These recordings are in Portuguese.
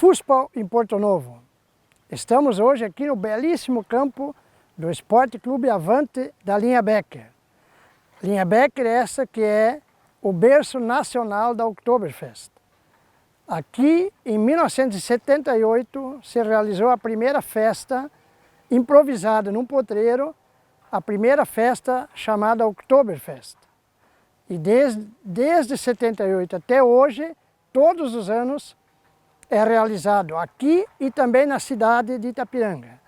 Fußball em Porto Novo. Estamos hoje aqui no belíssimo campo do Esporte Clube Avante da linha Becker. Linha Becker é essa que é o berço nacional da Oktoberfest. Aqui, em 1978, se realizou a primeira festa improvisada num potreiro, a primeira festa chamada Oktoberfest. E desde 78 até hoje, todos os anos, é realizado aqui e também na cidade de Itapiranga.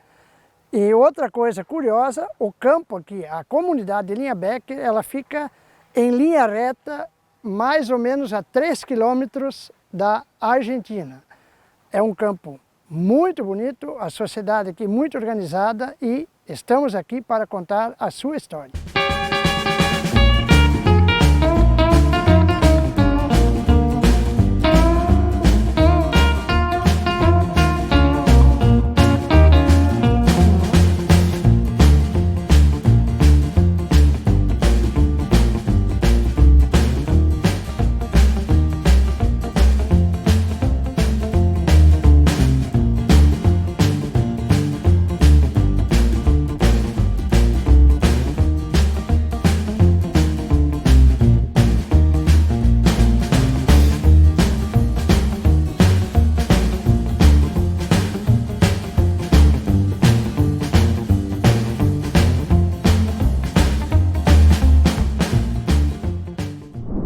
E outra coisa curiosa, o campo aqui, a comunidade de linha Becker, ela fica em linha reta, mais ou menos a 3 quilômetros da Argentina. É um campo muito bonito, a sociedade aqui muito organizada e estamos aqui para contar a sua história.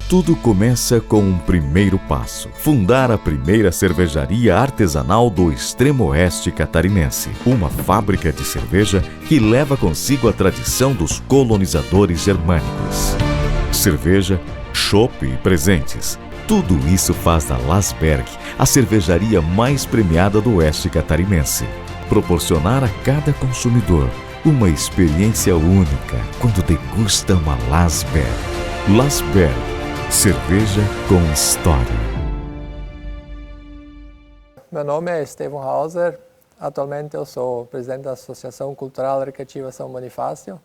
Tudo começa com um primeiro passo: fundar a primeira cervejaria artesanal do extremo oeste catarinense. Uma fábrica de cerveja que leva consigo a tradição dos colonizadores germânicos. Cerveja, chopp e presentes. Tudo isso faz da Lasberg a cervejaria mais premiada do oeste catarinense. Proporcionar a cada consumidor uma experiência única quando degusta uma Lasberg. Lasberg. Cerveja com história. Meu nome é Estevão Hauser. Atualmente eu sou presidente da Associação Cultural e Recreativa São Bonifácio.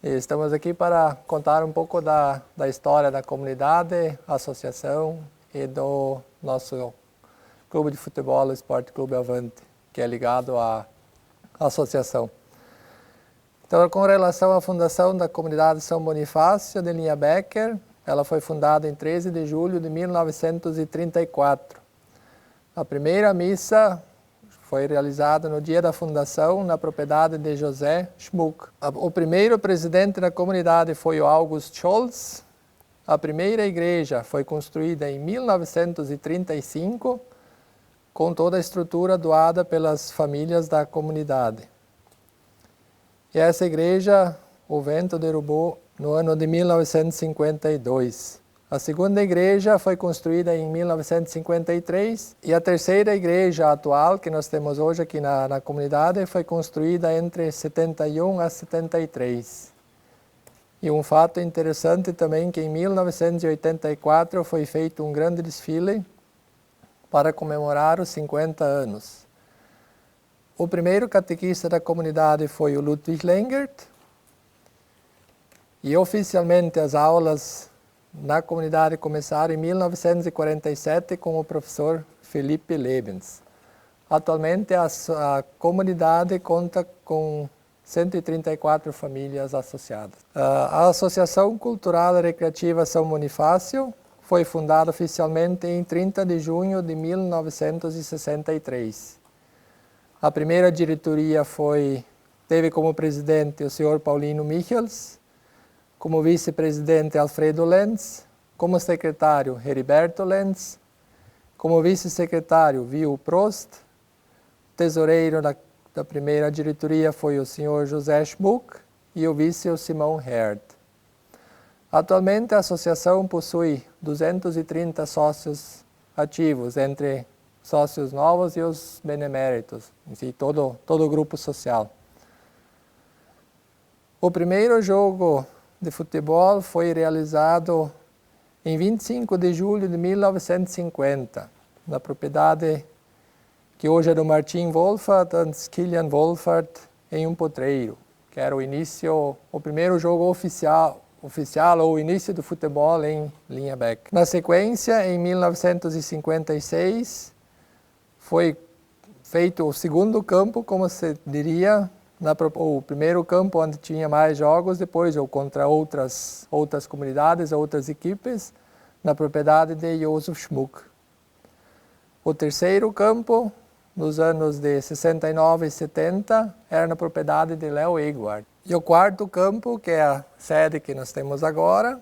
E estamos aqui para contar um pouco da história da comunidade, associação e do nosso clube de futebol, o Esporte Clube Avante, que é ligado à associação. Então, com relação à fundação da comunidade São Bonifácio de linha Becker, ela foi fundada em 13 de julho de 1934. A primeira missa foi realizada no dia da fundação na propriedade de José Schmuck. O primeiro presidente da comunidade foi o August Scholz. A primeira igreja foi construída em 1935, com toda a estrutura doada pelas famílias da comunidade. E essa igreja, o vento derrubou no ano de 1952. A segunda igreja foi construída em 1953 e a terceira igreja atual que nós temos hoje aqui na comunidade foi construída entre 71 a 73. E um fato interessante também que em 1984 foi feito um grande desfile para comemorar os 50 anos. O primeiro catequista da comunidade foi o Ludwig Lengert. E oficialmente as aulas na comunidade começaram em 1947 com o professor Felipe Lebens. Atualmente a comunidade conta com 134 famílias associadas. A Associação Cultural e Recreativa São Bonifácio foi fundada oficialmente em 30 de junho de 1963. A primeira diretoria teve como presidente o senhor Paulino Michels, como vice-presidente Alfredo Lenz, como secretário Heriberto Lenz, como vice-secretário Wil Prost, tesoureiro da primeira diretoria foi o senhor José Schmuck e o vice o Simão Herd. Atualmente a associação possui 230 sócios ativos, entre sócios novos e os beneméritos, em si, todo o grupo social. O primeiro jogo de futebol foi realizado em 25 de julho de 1950, na propriedade que hoje é do Martin Wolfert e Kilian Wolfert, em um potreiro, que era o primeiro jogo oficial ou o início do futebol em linha Becker. Na sequência, em 1956, Foi feito o segundo campo, como se diria, o primeiro campo onde tinha mais jogos, depois ou contra outras comunidades, outras equipes, na propriedade de Josef Schmuck. O terceiro campo, nos anos de 69 e 70, era na propriedade de Leo Egward. E o quarto campo, que é a sede que nós temos agora,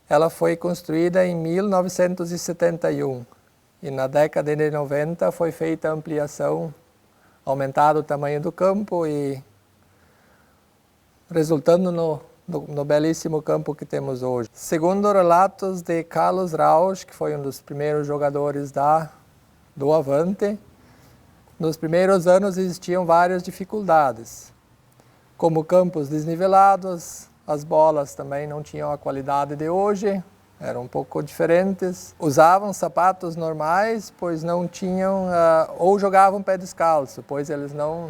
ela foi construída em 1971. E na década de 90 foi feita a ampliação, aumentado o tamanho do campo e resultando no belíssimo campo que temos hoje. Segundo relatos de Carlos Rausch, que foi um dos primeiros jogadores do Avante, nos primeiros anos existiam várias dificuldades, como campos desnivelados, as bolas também não tinham a qualidade de hoje, eram um pouco diferentes. Usavam sapatos normais, pois não tinham, ou jogavam pé descalço, pois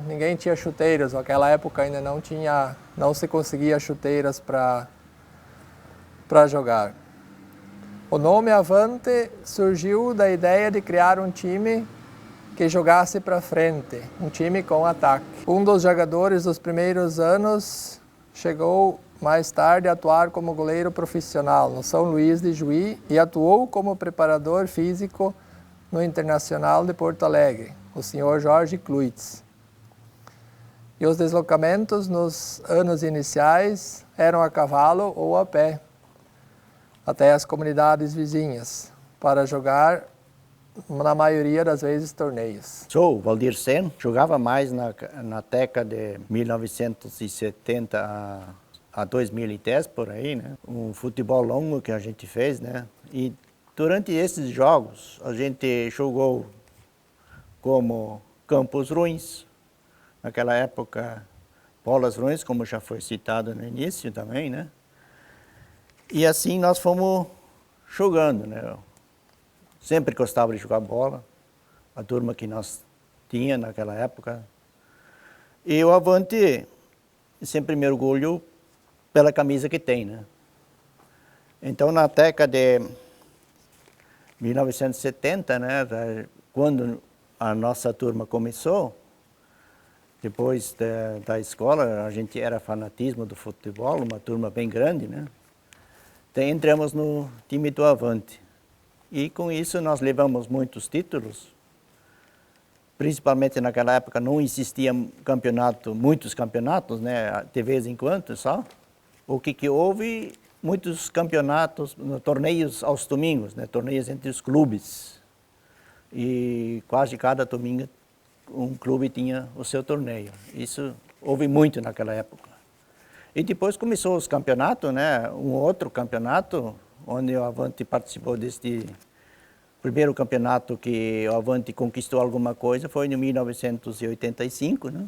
ninguém tinha chuteiras. Naquela época ainda não se conseguia chuteiras para jogar. O nome Avante surgiu da ideia de criar um time que jogasse para frente, um time com ataque. Um dos jogadores dos primeiros anos chegou mais tarde a atuar como goleiro profissional no São Luís de Juí e atuou como preparador físico no Internacional de Porto Alegre, o senhor Jorge Kluitz. E os deslocamentos nos anos iniciais eram a cavalo ou a pé, até as comunidades vizinhas, para jogar, na maioria das vezes, torneios. Sou Valdir Sen, jogava mais na década de 1970 a 2010, por aí, né? Um futebol longo que a gente fez, né? E durante esses jogos, a gente jogou como campos ruins, naquela época, bolas ruins, como já foi citado no início também, né? E assim nós fomos jogando, né? Sempre gostava de jogar bola, a turma que nós tinha naquela época. E o Avante sempre me orgulho pela camisa que tem, né? Então, na década de 1970, né, quando a nossa turma começou, depois da escola, a gente era fanatismo do futebol, uma turma bem grande, né? Então, entramos no time do Avante. E com isso nós levamos muitos títulos. Principalmente naquela época não existiam muitos campeonatos, né, de vez em quando só. O que houve? Muitos campeonatos, torneios aos domingos, né, torneios entre os clubes. E quase cada domingo um clube tinha o seu torneio. Isso houve muito naquela época. E depois começou os campeonatos, né, um outro campeonato, onde o Avante participou deste primeiro campeonato que o Avante conquistou alguma coisa, foi em 1985, né?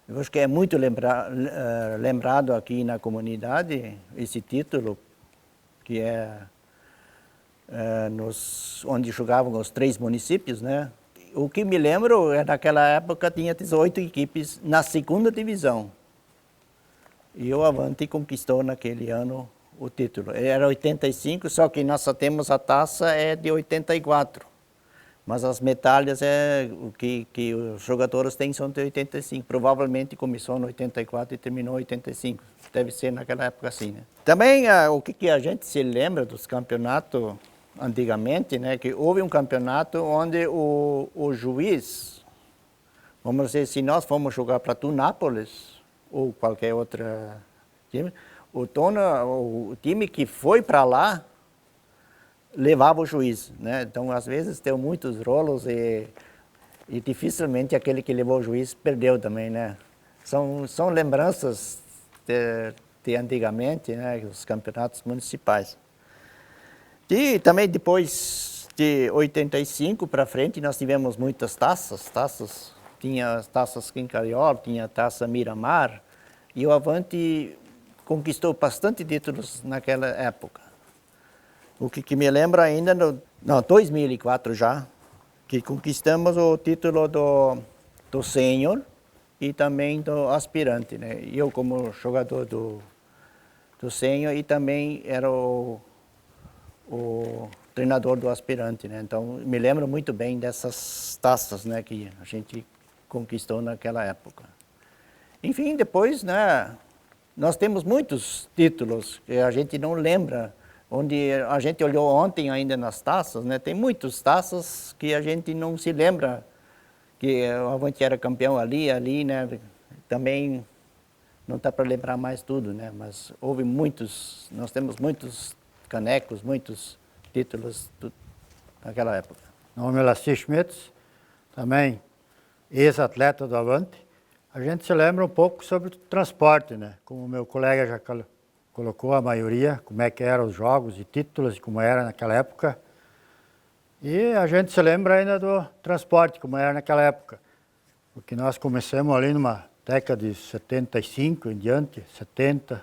Eu acho que é muito lembrado aqui na comunidade esse título, que onde jogavam os 3 municípios, né? O que me lembro é naquela época tinha 18 equipes na segunda divisão. E o Avante conquistou naquele ano o título. Era 85, só que nós só temos a taça de 84. Mas as medalhas o que os jogadores têm são de 85. Provavelmente começou no 84 e terminou em 85. Deve ser naquela época assim, né? Também o que a gente se lembra dos campeonatos antigamente, né? Que houve um campeonato onde o juiz, vamos dizer, se nós fomos jogar para Tunápolis ou qualquer outra time, o time que foi para lá levava o juiz, né? Então, às vezes, tem muitos rolos e dificilmente aquele que levou o juiz perdeu também, né? São lembranças de antigamente, né? Os campeonatos municipais. E também depois de 85 para frente, nós tivemos muitas taças. Tinha as taças Quincariol, tinha a taça Miramar, e o Avante conquistou bastante títulos naquela época. O que me lembra ainda, 2004 já, que conquistamos o título do sênior e também do aspirante, né? Eu como jogador do sênior e também era o treinador do aspirante, né? Então, me lembro muito bem dessas taças, né, que a gente conquistou naquela época. Enfim, depois, né, nós temos muitos títulos que a gente não lembra, onde a gente olhou ontem ainda nas taças, né, tem muitas taças que a gente não se lembra que o Avante era campeão ali, né, também não dá para lembrar mais tudo, né, mas houve muitos, nós temos muitos canecos, muitos títulos naquela época. Meu nome é Laci Schmitz, também ex-atleta do Avante. A gente se lembra um pouco sobre o transporte, né? Como o meu colega já colocou a maioria, como é que eram os jogos e títulos, como era naquela época. E a gente se lembra ainda do transporte, como era naquela época. Porque nós começamos ali numa década de 75 em diante, 70.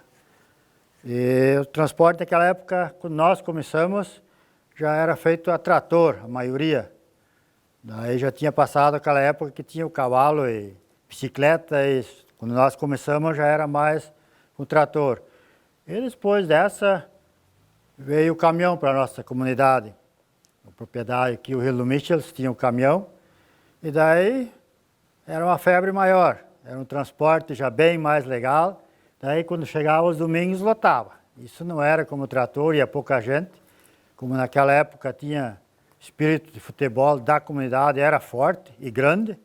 E o transporte naquela época, quando nós começamos, já era feito a trator, a maioria. Daí já tinha passado aquela época que tinha o cavalo e bicicleta, e quando nós começamos já era mais o trator. E depois dessa veio o caminhão para a nossa comunidade. A propriedade aqui, o Rio do Michels, tinha um caminhão, e daí era uma febre maior, era um transporte já bem mais legal. Daí quando chegava os domingos lotava. Isso não era como o trator, ia pouca gente, como naquela época tinha espírito de futebol da comunidade, era forte e grande.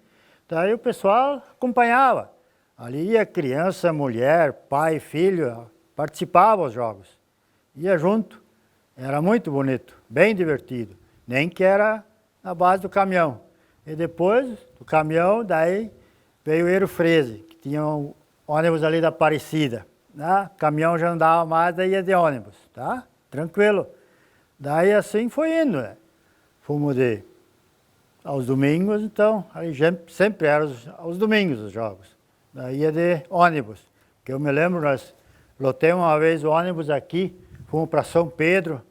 Daí o pessoal acompanhava. Ali ia criança, mulher, pai, filho, participava dos jogos. Ia junto. Era muito bonito, bem divertido. Nem que era na base do caminhão. E depois do caminhão, daí veio o Eiro Freze, que tinha um ônibus ali da Aparecida. Né? O caminhão já não dava mais, daí ia de ônibus, tá? Tranquilo. Daí assim foi indo, né? Fomos aos domingos, então, aí sempre eram aos domingos os jogos. Daí ia de ônibus. Que eu me lembro, nós lotemos uma vez o ônibus aqui, fomos para São Pedro,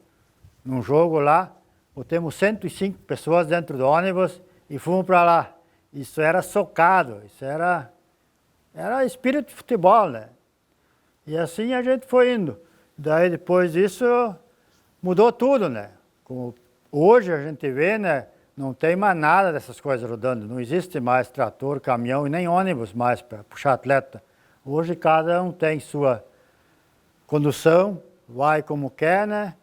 num jogo lá, botemos 105 pessoas dentro do ônibus e fomos para lá. Isso era socado, isso era espírito de futebol, né? E assim a gente foi indo. Daí depois disso mudou tudo, né? Como hoje a gente vê, né? Não tem mais nada dessas coisas rodando. Não existe mais trator, caminhão e nem ônibus mais para puxar atleta. Hoje cada um tem sua condução, vai como quer, né?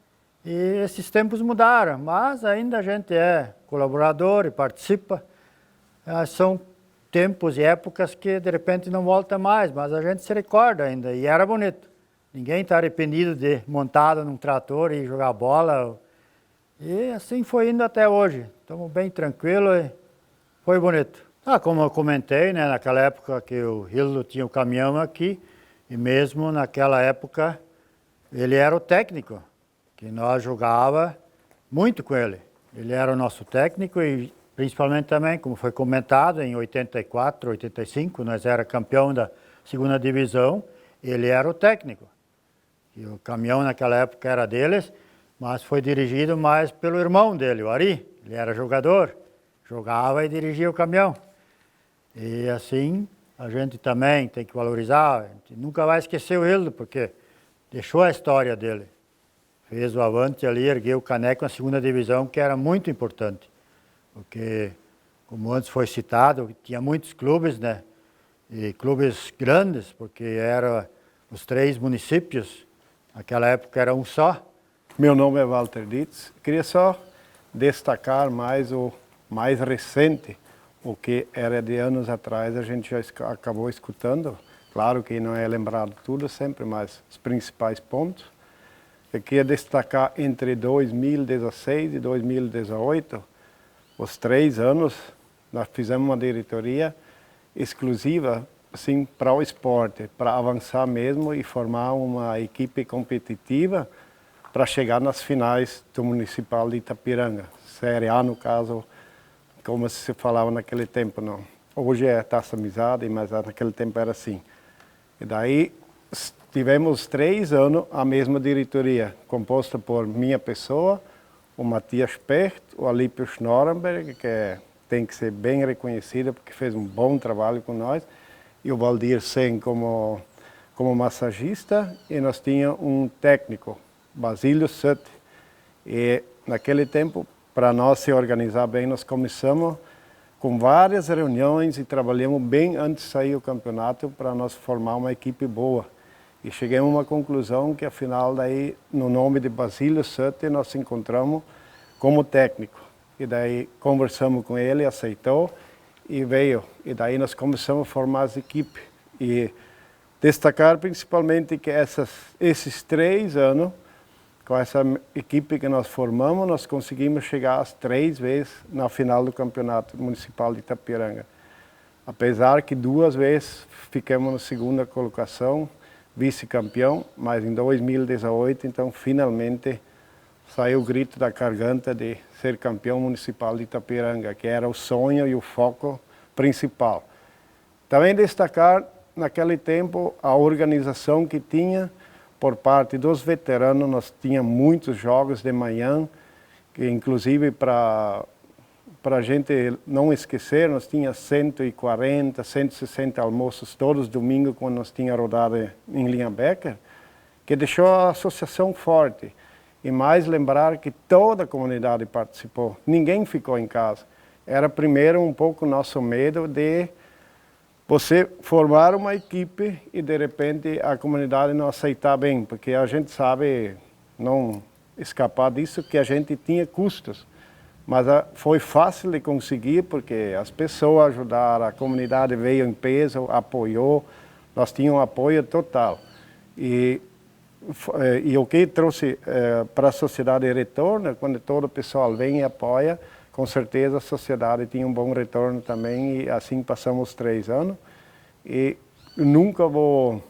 E esses tempos mudaram, mas ainda a gente é colaborador e participa. São tempos e épocas que de repente não volta mais, mas a gente se recorda ainda, e era bonito. Ninguém está arrependido de montado num trator e jogar bola. E assim foi indo até hoje. Estamos bem tranquilos e foi bonito. Como eu comentei, né, naquela época que o Hildo tinha o caminhão aqui, e mesmo naquela época ele era o técnico, que nós jogava muito com ele. Ele era o nosso técnico e principalmente também, como foi comentado, em 84, 85, nós era campeão da segunda divisão, ele era o técnico. E o caminhão naquela época era deles, mas foi dirigido mais pelo irmão dele, o Ari. Ele era jogador, jogava e dirigia o caminhão. E assim, a gente também tem que valorizar, a gente nunca vai esquecer o Hildo, porque deixou a história dele. Fez o Avante ali, ergueu o caneco na segunda divisão, que era muito importante. Porque, como antes foi citado, tinha muitos clubes, né? E clubes grandes, porque eram os 3 municípios, naquela época era um só. Meu nome é Walter Dietz. Queria só destacar mais o mais recente, o que era de anos atrás, a gente já acabou escutando. Claro que não é lembrado tudo sempre, mas os principais pontos. Eu queria destacar entre 2016 e 2018, os 3 anos, nós fizemos uma diretoria exclusiva assim, para o esporte, para avançar mesmo e formar uma equipe competitiva para chegar nas finais do Municipal de Itapiranga. Série A, no caso, como se falava naquele tempo, não. Hoje é Taça Amizade, mas naquele tempo era assim. E daí tivemos 3 anos a mesma diretoria, composta por minha pessoa, o Matias Pecht, o Alípio Schnorenberg, que tem que ser bem reconhecido porque fez um bom trabalho com nós, e o Valdir Sen como massagista, e nós tínhamos um técnico, Basílio Sutt. E naquele tempo, para nós se organizar bem, nós começamos com várias reuniões e trabalhamos bem antes de sair o campeonato para nós formar uma equipe boa. E chegamos a uma conclusão que, afinal, daí, no nome de Basílio Sutter, nós encontramos como técnico. E daí conversamos com ele, aceitou e veio. E daí nós começamos a formar as equipes. E destacar principalmente que esses 3 anos, com essa equipe que nós formamos, nós conseguimos chegar às 3 vezes na final do Campeonato Municipal de Itapiranga. Apesar que 2 vezes ficamos na segunda colocação, vice-campeão, mas em 2018, então, finalmente, saiu o grito da garganta de ser campeão municipal de Itapiranga, que era o sonho e o foco principal. Também destacar, naquele tempo, a organização que tinha por parte dos veteranos. Nós tínhamos muitos jogos de manhã, que inclusive para a gente não esquecer, nós tínhamos 140, 160 almoços todos os domingos quando nós tínhamos rodada em Linha Becker, que deixou a associação forte. E mais lembrar que toda a comunidade participou, ninguém ficou em casa. Era primeiro um pouco o nosso medo de você formar uma equipe e de repente a comunidade não aceitar bem, porque a gente sabe não escapar disso, que a gente tinha custos. Mas foi fácil de conseguir porque as pessoas ajudaram, a comunidade veio em peso, apoiou, nós tínhamos apoio total. E o que trouxe para a sociedade retorno, quando todo o pessoal vem e apoia, com certeza a sociedade tinha um bom retorno também e assim passamos 3 anos. E nunca vou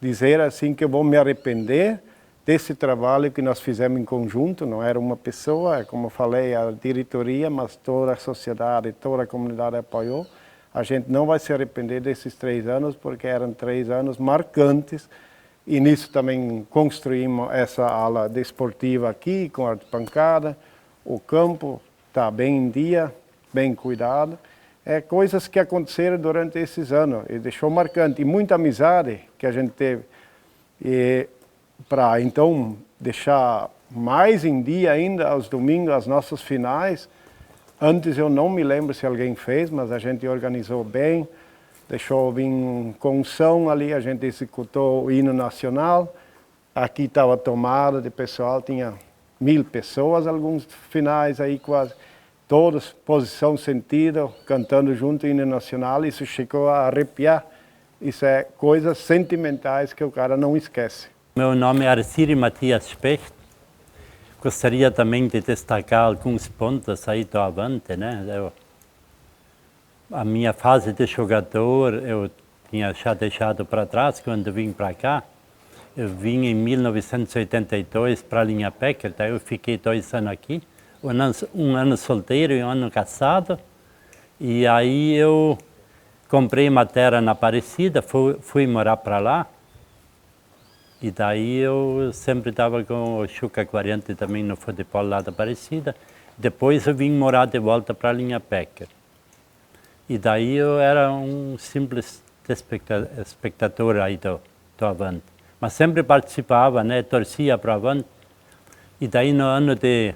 dizer assim que eu vou me arrepender desse trabalho que nós fizemos em conjunto. Não era uma pessoa, como eu falei, a diretoria, mas toda a sociedade, toda a comunidade apoiou. A gente não vai se arrepender desses 3 anos, porque eram 3 anos marcantes. E nisso também construímos essa ala desportiva aqui, com arquibancada. O campo está bem em dia, bem cuidado. Coisas que aconteceram durante esses anos e deixou marcante. E muita amizade que a gente teve. E para então deixar mais em dia ainda aos domingos as nossas finais. Antes eu não me lembro se alguém fez, mas a gente organizou bem. Deixou vir com som ali, a gente executou o hino nacional. Aqui estava tomada de pessoal, tinha 1000 pessoas, alguns finais aí quase. Todos, posição sentido, cantando junto o hino nacional. Isso chegou a arrepiar. Isso é coisas sentimentais que o cara não esquece. Meu nome é Arcírio Matias Specht. Gostaria também de destacar alguns pontos aí do Avante, né? A minha fase de jogador eu tinha já deixado para trás quando vim para cá. Eu vim em 1982 para a Linha Becker, daí eu fiquei 2 anos aqui. Um ano solteiro e um ano casado. E aí eu comprei uma terra na Aparecida, fui morar para lá. E daí eu sempre estava com o Chuca 40 também no futebol lá da Aparecida. Depois eu vim morar de volta para a Linha Becker. E daí eu era um simples espectador aí do Avante. Mas sempre participava, né? Torcia para o Avante. E daí no ano de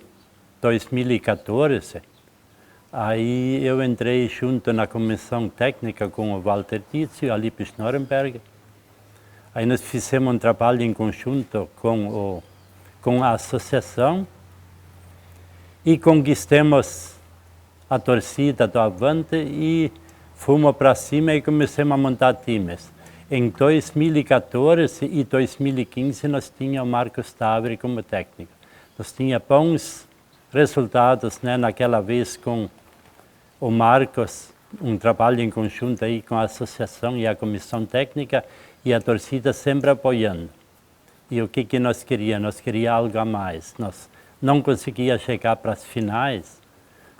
2014, aí eu entrei junto na comissão técnica com o Walter Dietz e o Alipe Schnorrenberg. Aí nós fizemos um trabalho em conjunto com a associação e conquistamos a torcida do Avante e fomos para cima e começamos a montar times. Em 2014 e 2015 nós tínhamos o Marcos Tavre como técnico. Nós tínhamos bons resultados, né, naquela vez com o Marcos, um trabalho em conjunto aí com a associação e a comissão técnica e a torcida sempre apoiando. E o que nós queríamos? Nós queríamos algo a mais. Nós não conseguíamos chegar para as finais.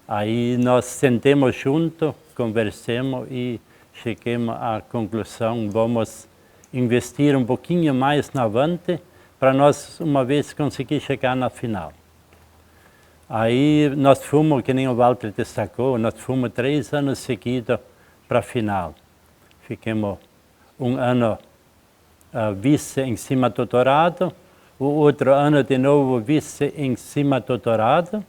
Aí nós sentemos junto, conversamos e chegamos à conclusão, vamos investir um pouquinho mais na Avante para nós uma vez conseguir chegar na final. Aí nós fomos, que nem o Walter destacou, nós fomos 3 anos seguidos para a final. Ficamos um ano vice em cima do Dourado, o outro ano de novo vice em cima do Dourado.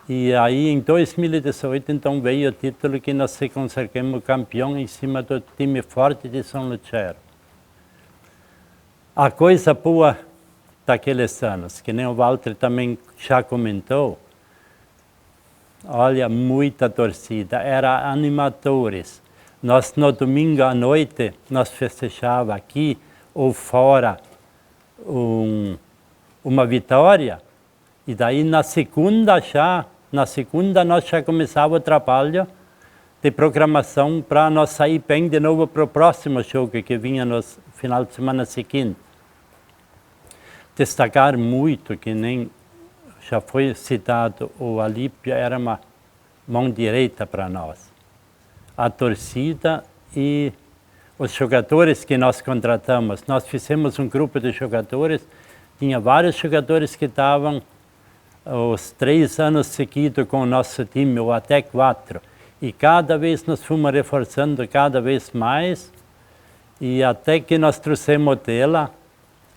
E aí em 2018 então veio o título que nós se conseguimos campeão em cima do time forte de São Lutero. A coisa boa daqueles anos, que nem o Walter também já comentou, olha, muita torcida, era animadores. Nós no domingo à noite, nós festejava aqui ou fora uma vitória, e daí na segunda nós já começava o trabalho de programação para nós sair bem de novo para o próximo jogo que vinha no final de semana seguinte. Destacar muito, que nem já foi citado, o Alípio era uma mão direita para nós. A torcida e os jogadores que nós contratamos. Nós fizemos um grupo de jogadores, tinha vários jogadores que estavam os 3 anos seguidos com o nosso time, ou até 4. E cada vez nós fomos reforçando cada vez mais, e até que nós trouxemos dela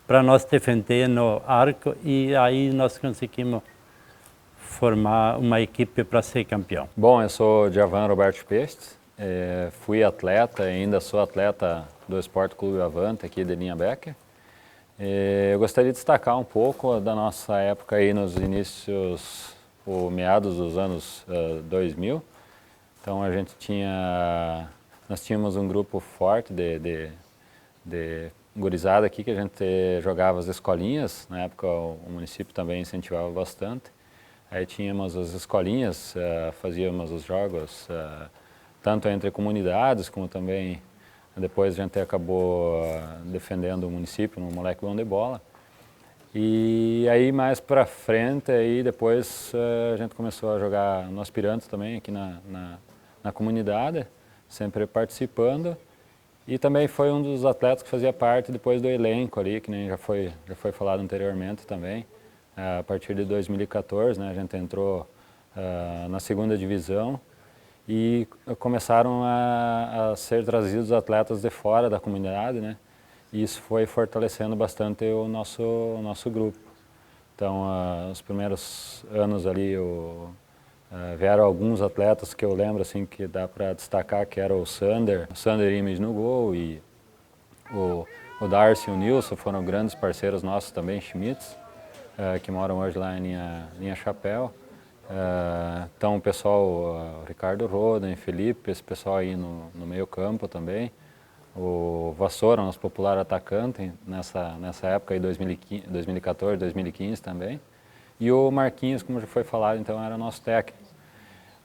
para nós defender no arco, e aí nós conseguimos formar uma equipe para ser campeão. Bom, eu sou Djavan Roberto Pestes, fui atleta, ainda sou atleta do Esporte Clube Avante aqui de Linha Becker. Eu gostaria de destacar um pouco da nossa época aí nos inícios, ou meados dos anos 2000. Então nós tínhamos um grupo forte de gurizada aqui, que a gente jogava as escolinhas. Na época o município também incentivava bastante. Aí tínhamos as escolinhas, fazíamos os jogos tanto entre comunidades, como também depois a gente acabou defendendo o município no Moleque Bom de Bola. E aí mais para frente, aí depois a gente começou a jogar no Aspirantes também, aqui na comunidade, sempre participando. E também foi um dos atletas que fazia parte depois do elenco ali, que nem já foi falado anteriormente também. A partir de 2014, né, a gente entrou na segunda divisão e começaram a ser trazidos atletas de fora da comunidade, né? E isso foi fortalecendo bastante o nosso grupo. Então, os primeiros anos ali, vieram alguns atletas que eu lembro assim, que dá para destacar, que era o Sander Image no gol, e o Darcy e o Nilson foram grandes parceiros nossos também, Schmitz, que moram hoje lá em Linha Chapéu. Então o pessoal, o Ricardo Roden, Felipe, esse pessoal aí no meio campo também. O Vassoura, nosso popular atacante, nessa época aí, 2014, 2015 também. E o Marquinhos, como já foi falado, então era nosso técnico.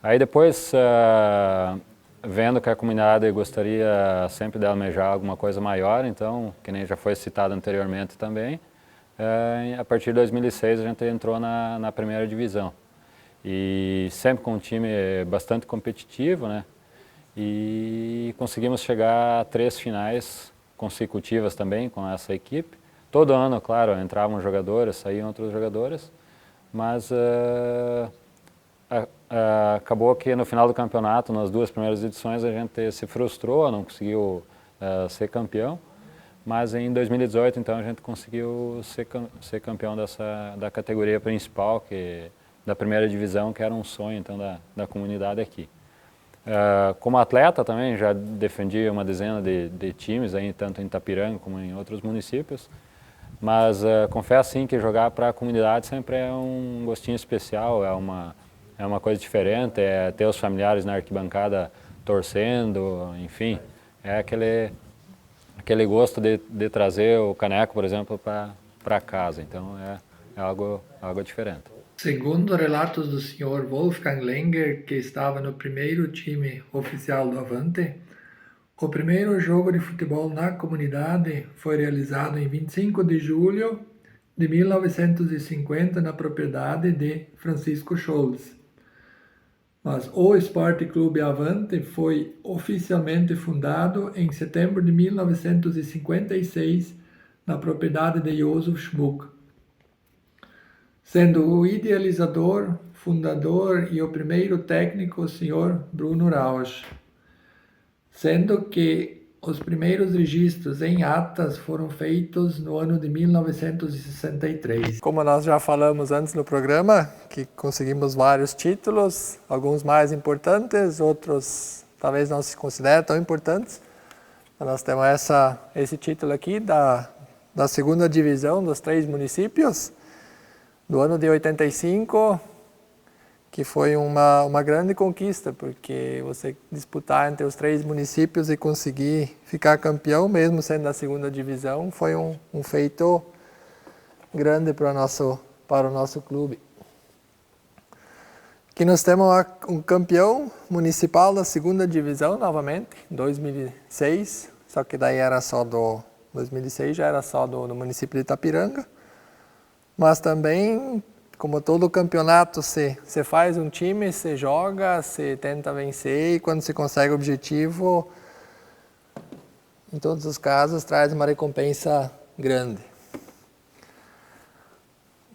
Aí depois, vendo que a comunidade gostaria sempre de almejar alguma coisa maior, então, que nem já foi citado anteriormente também, a partir de 2006 a gente entrou na primeira divisão. E sempre com um time bastante competitivo, né? E conseguimos chegar a 3 finais consecutivas também com essa equipe. Todo ano, claro, entravam jogadores, saíam outros jogadores, mas acabou que no final do campeonato, nas 2 primeiras edições, a gente se frustrou, não conseguiu ser campeão. Mas em 2018, então, a gente conseguiu ser campeão da categoria principal, da primeira divisão, que era um sonho então, da comunidade aqui. Como atleta também, já defendi uma dezena de times, aí, tanto em Itapiranga como em outros municípios. Mas confesso sim que jogar para a comunidade sempre é um gostinho especial, é uma coisa diferente, é ter os familiares na arquibancada torcendo, enfim, é aquele gosto de trazer o caneco, por exemplo, para casa. Então é algo diferente. Segundo relatos do Sr. Wolfgang Lenger, que estava no primeiro time oficial do Avante, o primeiro jogo de futebol na comunidade foi realizado em 25 de julho de 1950 na propriedade de Francisco Scholz. Mas o Esporte Clube Avante foi oficialmente fundado em setembro de 1956 na propriedade de Josef Schmuck, sendo o idealizador, fundador e o primeiro técnico o Sr. Bruno Rausch, sendo que Os primeiros registros em atas foram feitos no ano de 1963. Como nós já falamos antes no programa, que conseguimos vários títulos, alguns mais importantes, outros talvez não se considerem tão importantes. Nós temos esse título aqui da segunda divisão dos 3 municípios, do ano de 85, que foi uma grande conquista, porque você disputar entre os 3 municípios e conseguir ficar campeão, mesmo sendo da segunda divisão, foi um feito grande para o nosso clube. Aqui nós temos um campeão municipal da segunda divisão, novamente, em 2006, só que daí era só 2006 já era só do município de Itapiranga, mas também, como todo campeonato, você faz um time, você joga, você tenta vencer e quando você consegue o objetivo, em todos os casos, traz uma recompensa grande.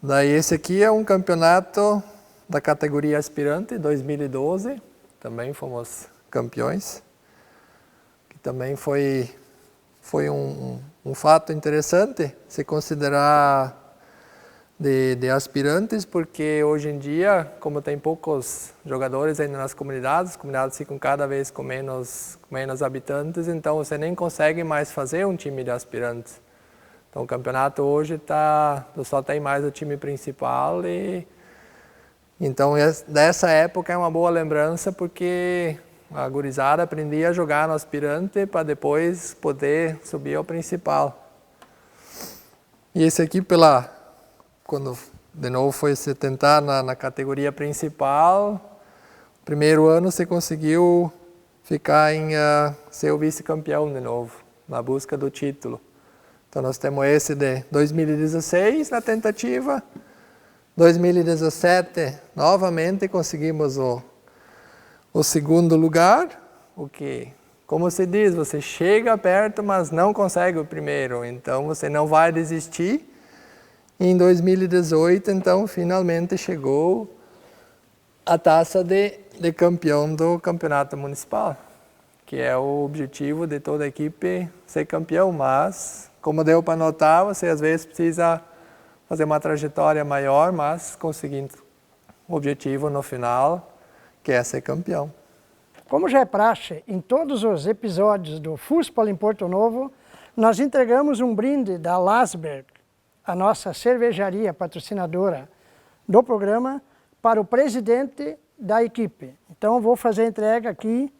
Daí esse aqui é um campeonato da categoria aspirante, 2012, também fomos campeões, que também foi um fato interessante se considerar de aspirantes, porque hoje em dia, como tem poucos jogadores ainda nas comunidades, as comunidades ficam cada vez com menos habitantes, então você nem consegue mais fazer um time de aspirantes. Então o campeonato hoje só tem mais o time principal e então dessa época é uma boa lembrança porque a gurizada aprendia a jogar no aspirante para depois poder subir ao principal. E esse aqui quando de novo foi se tentar na categoria principal, primeiro ano você conseguiu ficar ser o vice-campeão de novo, na busca do título. Então nós temos esse de 2016 na tentativa, 2017 novamente conseguimos o segundo lugar, o que, como se diz, você chega perto, mas não consegue o primeiro, então você não vai desistir. E em 2018, então, finalmente chegou a taça de campeão do campeonato municipal, que é o objetivo de toda a equipe ser campeão, mas, como deu para notar, você às vezes precisa fazer uma trajetória maior, mas conseguindo o objetivo no final, que é ser campeão. Como já é praxe, em todos os episódios do Fußball em Porto Novo, nós entregamos um brinde da Lasberg, a nossa cervejaria patrocinadora do programa, para o presidente da equipe. Então vou fazer a entrega aqui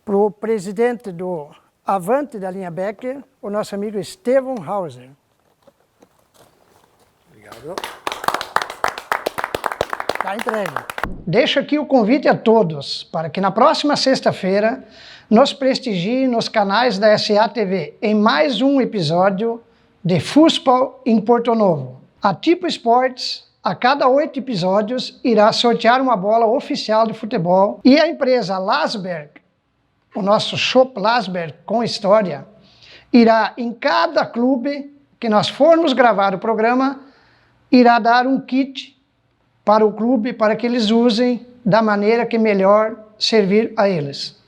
para o presidente do Avante da linha Becker, o nosso amigo Estevão Hauser. Obrigado. Está entregue. Deixo aqui o convite a todos para que na próxima sexta-feira nos prestigiem nos canais da SA TV em mais um episódio de Fußball em Porto Novo. A Tipo Esportes, a cada 8 episódios, irá sortear uma bola oficial de futebol e a empresa Lasberg, o nosso Chopp Lasberg com história, irá em cada clube que nós formos gravar o programa, irá dar um kit para o clube para que eles usem da maneira que melhor servir a eles.